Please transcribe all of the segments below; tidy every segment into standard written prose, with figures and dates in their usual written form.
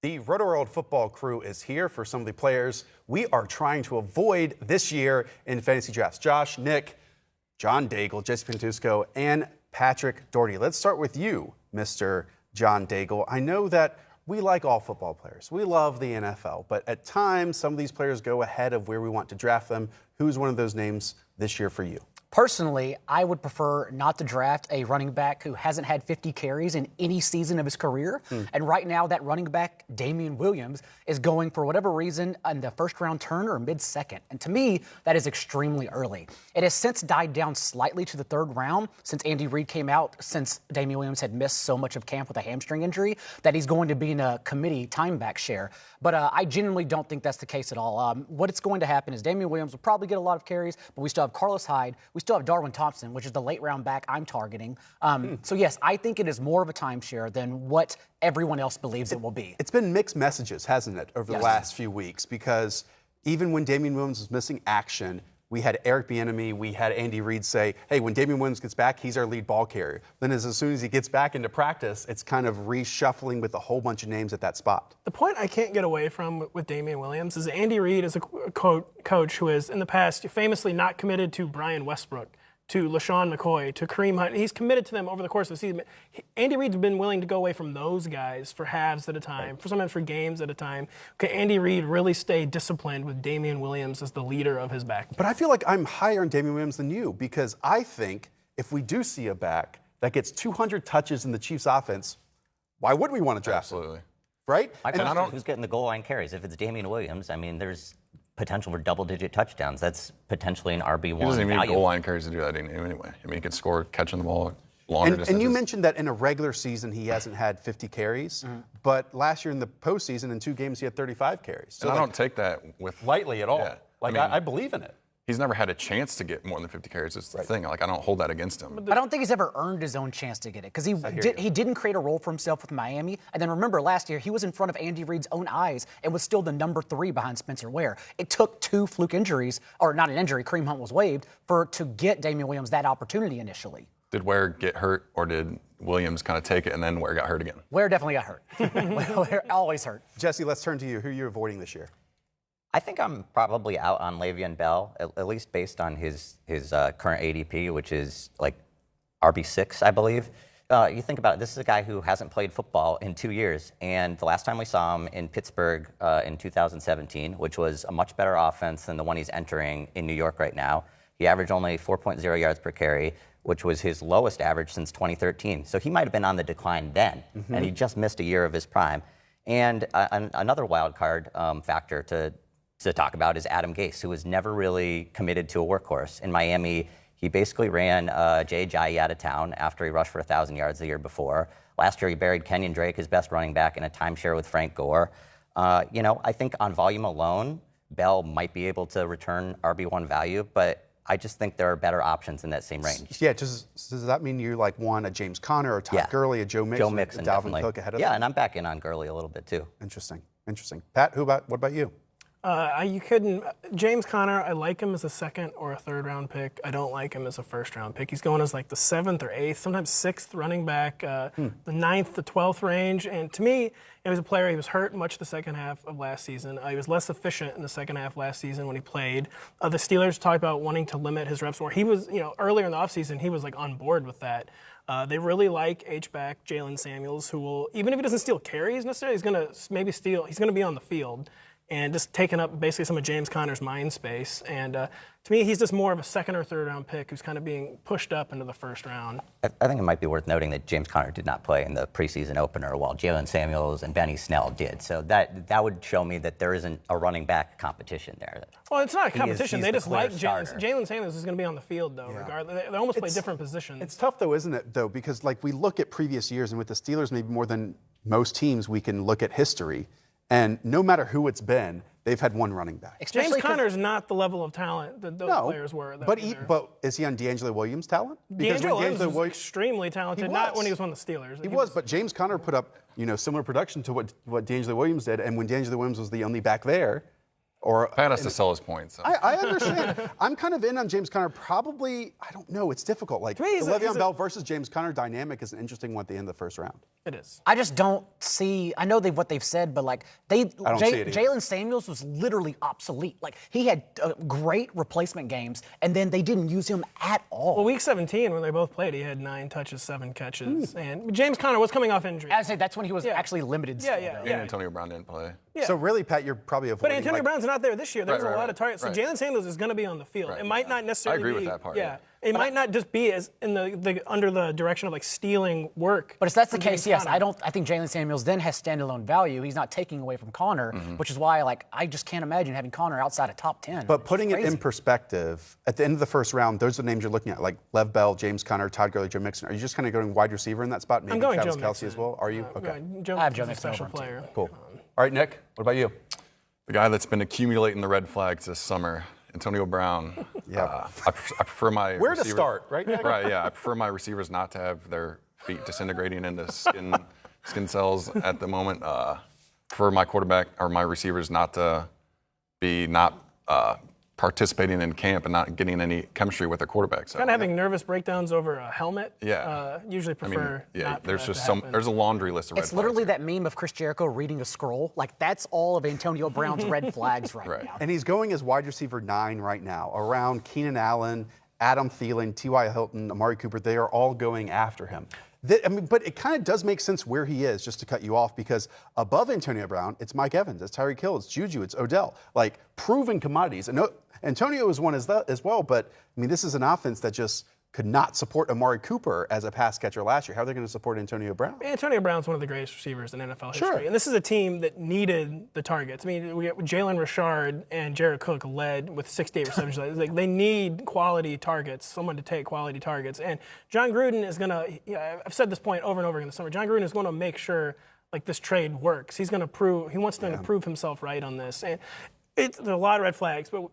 The Rotoworld football crew is here for some of the players we are trying to avoid this year in fantasy drafts. Josh, Nick, John Daigle, Jesse Pentusco, and Patrick Doherty. Let's start with you, Mr. John Daigle. I know that we like all football players. We love the NFL, but at times some of these players go ahead of where we want to draft them. Who's one of those names this year for you? Personally, I would prefer not to draft a running back who hasn't had 50 carries in any season of his career. And right now, that running back, Damien Williams, is going for whatever reason in the first-round turn or mid-second. And to me, that is extremely early. It has since died down slightly to the third round since Andy Reid came out, since Damien Williams had missed so much of camp with a hamstring injury, that he's going to be in a committee time back share. But I genuinely don't think that's the case at all. What going to happen is Damien Williams will probably get a lot of carries, but we still have Carlos Hyde. We still have Darwin Thompson, which is the late round back I'm targeting. So yes, I think it is more of a timeshare than what everyone else believes it will be. It's been mixed messages, hasn't it, over the last few weeks? Because even when Damien Williams was missing action, we had Eric Bieniemy, we had Andy Reid say, hey, when Damien Williams gets back, he's our lead ball carrier. Then as soon as he gets back into practice, it's kind of reshuffling with a whole bunch of names at that spot. The point I can't get away from with Damien Williams is Andy Reid is a coach who has, in the past, famously not committed to Brian Westbrook, to LaShawn McCoy, to Kareem Hunt. He's committed to them over the course of the season. Andy Reid's been willing to go away from those guys for halves at a time, sometimes for games at a time. Can Andy Reid really stay disciplined with Damien Williams as the leader of his back? But I feel like I'm higher on Damien Williams than you, because I think if we do see a back that gets 200 touches in the Chiefs offense, why would we want to draft him? Right? My question is who's getting the goal line carries. If it's Damien Williams, I mean, there's potential for double-digit touchdowns. That's potentially an RB1 He doesn't even value. need goal line carries to do that anyway. I mean, he can score catching the ball longer distances. And you mentioned that in a regular season he hasn't had 50 carries, but last year in the postseason, in 2 games, he had 35 carries. So and I don't take that with lightly at all. Yeah. Like, I believe in it. He's never had a chance to get more than 50 carries. It's the thing. Like, I don't hold that against him. I don't think he's ever earned his own chance to get it, because he didn't create a role for himself with Miami. And then remember, last year he was in front of Andy Reid's own eyes and was still the number 3 behind Spencer Ware. It took 2 fluke injuries, or not an injury, Kareem Hunt was waived, to get Damien Williams that opportunity initially. Did Ware get hurt, or did Williams kind of take it and then Ware got hurt again? Ware definitely got hurt. Ware always hurt. Jesse, let's turn to you. Who are you avoiding this year? I think I'm probably out on Le'Veon Bell, at least based on his current ADP, which is like RB6, I believe. You think about it, this is a guy who hasn't played football in 2 years, and the last time we saw him in Pittsburgh in 2017, which was a much better offense than the one he's entering in New York right now, he averaged only 4.0 yards per carry, which was his lowest average since 2013. So he might have been on the decline then, and he just missed a year of his prime. And another wild card factor to talk about is Adam Gase, who was never really committed to a workhorse. In Miami, he basically ran Jay Ajayi out of town after he rushed for 1,000 yards the year before. Last year, he buried Kenyon Drake, his best running back, in a timeshare with Frank Gore. I think on volume alone, Bell might be able to return RB1 value, but I just think there are better options in that same range. Yeah, does that mean you want a James Conner, a Todd Gurley, a Joe Mixon, a Dalvin Cook ahead of them? Yeah, and I'm back in on Gurley a little bit too. Interesting. Pat, what about you? You couldn't. James Conner, I like him as a 2nd or a 3rd round pick. I don't like him as a 1st round pick. He's going as like the 7th or 8th, sometimes 6th running back, the 9th, the 12th range. And to me, it was a player, he was hurt much the second half of last season. He was less efficient in the second half last season when he played. The Steelers talked about wanting to limit his reps more. He was, earlier in the offseason, he was like on board with that. They really like H-back Jalen Samuels, who will, even if he doesn't steal carries necessarily, he's going to be on the field and just taking up basically some of James Conner's mind space. And to me, he's just more of a 2nd or 3rd round pick who's kind of being pushed up into the 1st round. I think it might be worth noting that James Conner did not play in the preseason opener while Jalen Samuels and Benny Snell did. So that would show me that there isn't a running back competition there. Well, it's not a competition. They just like Jalen. Jalen Samuels is going to be on the field, though, regardless. They almost play different positions. It's tough, though, isn't it, though? Because, we look at previous years, and with the Steelers, maybe more than most teams, we can look at history. And no matter who it's been, they've had one running back. James Conner's not the level of talent that those players were. But is he on D'Angelo Williams' talent? Because D'Angelo was extremely talented, not when he was on the Steelers. He was, but James Conner put up similar production to what D'Angelo Williams did. And when D'Angelo Williams was the only back there, Or Pat has to sell his points. So. I understand. I'm kind of in on James Conner. Probably, I don't know. It's difficult. Like the Le'Veon Bell versus James Conner dynamic is an interesting one at the end of the first round. It is. I just don't see. I know what they've said, but like Jalen Samuels was literally obsolete. Like he had great replacement games, and then they didn't use him at all. Well, week 17 when they both played, he had 9 touches, 7 catches, and James Conner was coming off injury. I'd say that's when he was actually limited. Yeah. And Antonio Brown didn't play. Yeah. So really, Pat, you're probably avoiding. But Antonio Brown's not there this year. There's a lot of targets. Right. So Jalen Samuels is going to be on the field. It might not necessarily I agree be. with that part. Yeah. It might not just be as in the under the direction of like stealing work. But if that's the case, yes, I think Jalen Samuels then has standalone value. He's not taking away from Connor, which is why I just can't imagine having Connor outside of top 10. But putting it in perspective, at the end of the first round, those are the names you're looking at, like Lev Bell, James Conner, Todd Gurley, Joe Mixon. Are you just kind of going wide receiver in that spot? Maybe I'm going Travis Joe Kelce Mixon as well. Are you? Okay. I have Joe Mixon Mixon a special over him, player. Cool. All right, Nick. What about you? The guy that's been accumulating the red flags this summer, Antonio Brown. Yeah. I prefer my Where receiver, to start, right? Nick? Right. Yeah. I prefer my receivers not to have their feet disintegrating into skin cells at the moment. For my quarterback or my receivers not to be participating in camp and not getting any chemistry with their quarterback. So, Kind of having nervous breakdowns over a helmet. Yeah. Usually prefer. not for there's that just to happen. there's a laundry list of red it's flags. literally that meme of Chris Jericho reading a scroll. Like that's all of Antonio Brown's red flags right now. And he's going as wide receiver 9 right now, around Keenan Allen, Adam Thielen, T.Y. Hilton, Amari Cooper. They are all going after him. But it kind of does make sense where he is, just to cut you off, because above Antonio Brown, it's Mike Evans, it's Tyreek Hill, it's Juju, it's Odell. Like proven commodities. And Antonio is one as well, but I mean, this is an offense that just could not support Amari Cooper as a pass catcher last year. How are they going to support Antonio Brown? Antonio Brown's one of the greatest receivers in NFL history. Sure. And this is a team that needed the targets. I mean, we got Jalen Richard and Jared Cook led with 68 receptions. Like, they need quality targets, someone to take quality targets. And John Gruden is going to, I've said this point over and over in the summer, John Gruden is going to make sure like this trade works. He wants to prove himself right on this. And there's a lot of red flags, but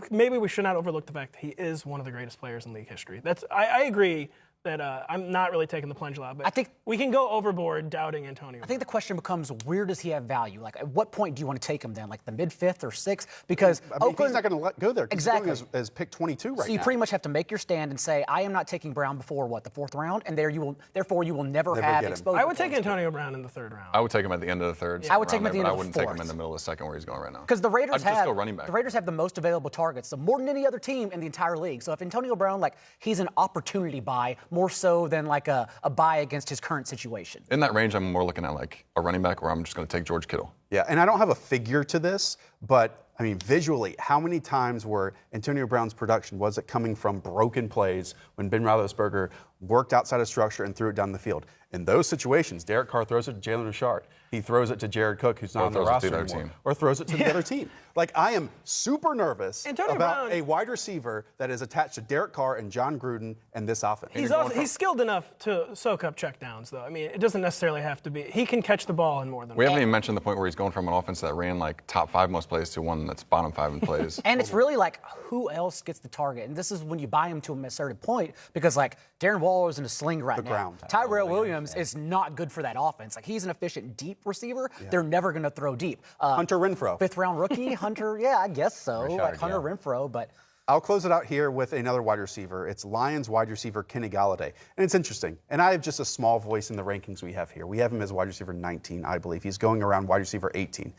maybe we should not overlook the fact that he is one of the greatest players in league history. I agree that I'm not really taking the plunge a lot, but I think we can go overboard doubting Antonio. I think the question becomes, where does he have value? Like, at what point do you want to take him then? Like the mid-5th or 6th? Because he's not going to go there. Exactly. He's going as pick 22 right now. So you pretty much have to make your stand and say, I am not taking Brown before the 4th round, and therefore you will never have exposure. I would take Antonio Brown in the 3rd round. I would take him at the end of the 3rd. I would take him at the end of the 4th. I wouldn't take him in the middle of the 2nd where he's going right now. Because the Raiders I'd just go running back. The Raiders have the most available targets, so more than any other team in the entire league. So if Antonio Brown, he's an opportunity buy more so than like a buy against his current situation. In that range, I'm more looking at like a running back, or I'm just going to take George Kittle. Yeah, and I don't have a figure to this, but I mean, visually, how many times were Antonio Brown's production, was it coming from broken plays when Ben Roethlisberger worked outside of structure and threw it down the field? In those situations, Derek Carr throws it to Jalen Richard. He throws it to Jared Cook, who's not on the roster anymore. Or throws it to the other team. Like, I am super nervous about a wide receiver that is attached to Derek Carr and John Gruden and this offense. He's skilled enough to soak up checkdowns, though. I mean, it doesn't necessarily have to be. He can catch the ball in more than We haven't even mentioned the point where he's going from an offense that ran like top 5 most plays to one that's bottom 5 in plays. And it's really like, who else gets the target? And this is when you buy him to a certain point, because like Darren Waller's in a sling right now. Tyrell Williams is not good for that offense. Like, he's an efficient deep receiver. They're never going to throw deep. Hunter Renfrow. 5th round rookie. Hunter, yeah, I guess so. Like Hunter Renfrow, but. I'll close it out here with another wide receiver. It's Lions wide receiver Kenny Galladay. And it's interesting. And I have just a small voice in the rankings we have here. We have him as wide receiver 19, I believe. He's going around wide receiver 18.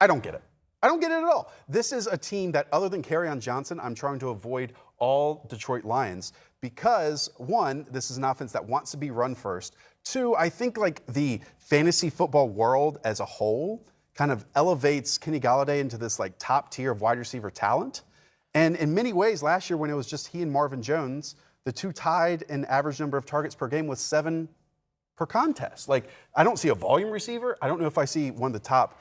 I don't get it. I don't get it at all. This is a team that, other than Kerryon Johnson, I'm trying to avoid all Detroit Lions because, one, this is an offense that wants to be run first. 2, I think like the fantasy football world as a whole kind of elevates Kenny Galladay into this like top tier of wide receiver talent. And in many ways, last year when it was just he and Marvin Jones, the two tied in average number of targets per game with 7 per contest. Like, I don't see a volume receiver. I don't know if I see one of the top,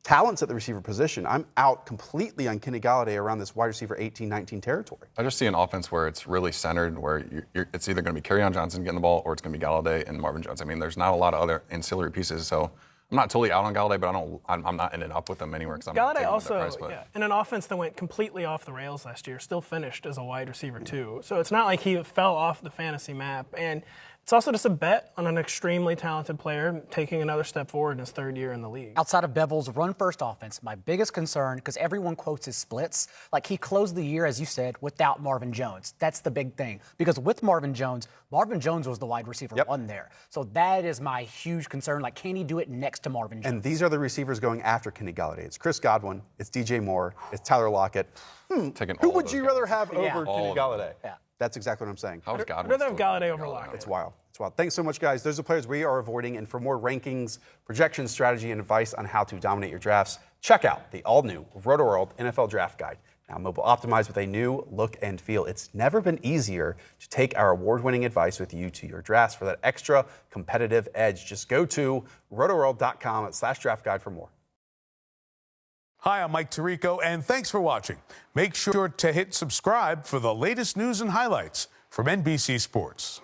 talents at the receiver position. I'm out completely on Kenny Galladay around this wide receiver 18-19 territory. I just see an offense where it's really centered, where it's either going to be Kerryon Johnson getting the ball or it's going to be Galladay and Marvin Jones. I mean, there's not a lot of other ancillary pieces, so I'm not totally out on Galladay, but I'm not ending up with him anywhere because I'm not taking him at that price. In an offense that went completely off the rails last year, still finished as a wide receiver too. So it's not like he fell off the fantasy map. And It's also just a bet on an extremely talented player taking another step forward in his third year in the league. Outside of Bevel's run-first offense, my biggest concern, because everyone quotes his splits, like he closed the year, as you said, without Marvin Jones. That's the big thing. Because with Marvin Jones was the wide receiver one there. So that is my huge concern. Like, can he do it next to Marvin Jones? And these are the receivers going after Kenny Galladay. It's Chris Godwin, it's DJ Moore, it's Tyler Lockett. Taking Who all would those you guys. rather have over All Kenny of them. Galladay? Yeah. That's exactly what I'm saying. How is I'd Godwin rather have still Galladay going? over Lockett. It's wild. It's wild. Thanks so much, guys. Those are the players we are avoiding. And for more rankings, projections, strategy, and advice on how to dominate your drafts, check out the all-new Rotoworld NFL Draft Guide. Now mobile optimized with a new look and feel. It's never been easier to take our award-winning advice with you to your drafts for that extra competitive edge. Just go to rotoworld.com/draft guide for more. Hi, I'm Mike Tirico, and thanks for watching. Make sure to hit subscribe for the latest news and highlights from NBC Sports.